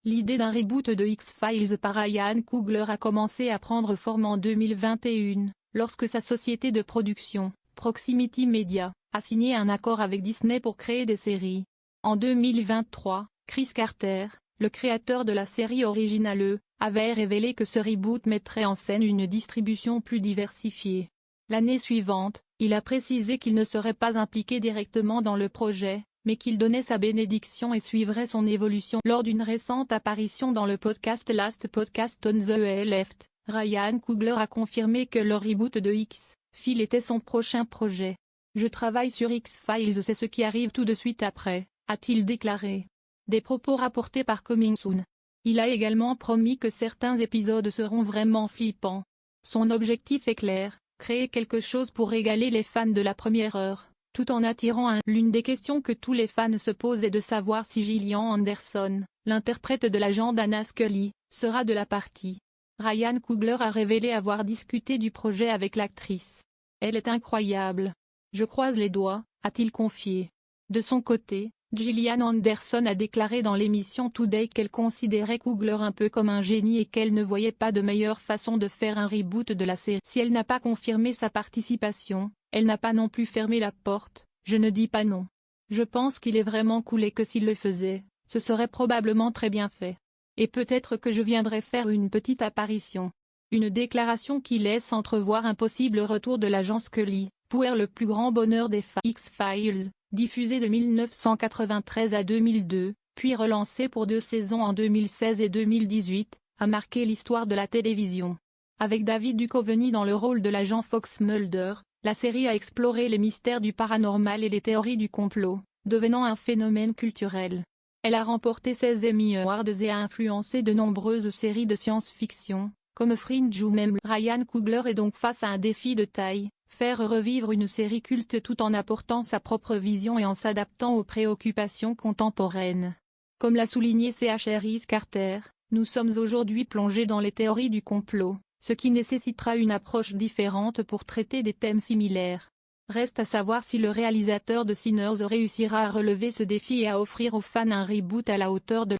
L'idée d'un reboot de X-Files par Ryan Coogler a commencé à prendre forme en 2021, lorsque sa société de production, Proximity Media, a signé un accord avec Disney pour créer des séries. En 2023, Chris Carter, le créateur de la série originale, avait révélé que ce reboot mettrait en scène une distribution plus diversifiée. L'année suivante, il a précisé qu'il ne serait pas impliqué directement dans le projet, mais qu'il donnait sa bénédiction et suivrait son évolution. Lors d'une récente apparition dans le podcast Last Podcast on the Left, Ryan Coogler a confirmé que le reboot de X-Files était son prochain projet. « Je travaille sur X-Files, c'est ce qui arrive tout de suite après », a-t-il déclaré. Des propos rapportés par Coming Soon. Il a également promis que certains épisodes seront vraiment flippants. Son objectif est clair, créer quelque chose pour régaler les fans de la première heure, tout en attirant L'une des questions que tous les fans se posent est de savoir si Gillian Anderson, l'interprète de l'agent Dana Scully, sera de la partie. Ryan Coogler a révélé avoir discuté du projet avec l'actrice. « Elle est incroyable. Je croise les doigts », a-t-il confié. De son côté, Gillian Anderson a déclaré dans l'émission Today qu'elle considérait Coogler un peu comme un génie et qu'elle ne voyait pas de meilleure façon de faire un reboot de la série. Si elle n'a pas confirmé sa participation, elle n'a pas non plus fermé la porte. « Je ne dis pas non. Je pense qu'il est vraiment cool et que s'il le faisait, ce serait probablement très bien fait. Et peut-être que je viendrai faire une petite apparition. » Une déclaration qui laisse entrevoir un possible retour de l'agent Scully, pour le plus grand bonheur des fans. X-Files, diffusé de 1993 à 2002, puis relancé pour 2 saisons en 2016 et 2018, a marqué l'histoire de la télévision. Avec David Duchovny dans le rôle de l'agent Fox Mulder, la série a exploré les mystères du paranormal et les théories du complot, devenant un phénomène culturel. Elle a remporté 16 Emmy Awards et a influencé de nombreuses séries de science-fiction, comme Fringe ou même Ryan Coogler est donc face à un défi de taille, faire revivre une série culte tout en apportant sa propre vision et en s'adaptant aux préoccupations contemporaines. Comme l'a souligné Chris Carter, nous sommes aujourd'hui plongés dans les théories du complot, ce qui nécessitera une approche différente pour traiter des thèmes similaires. Reste à savoir si le réalisateur de Sinners réussira à relever ce défi et à offrir aux fans un reboot à la hauteur de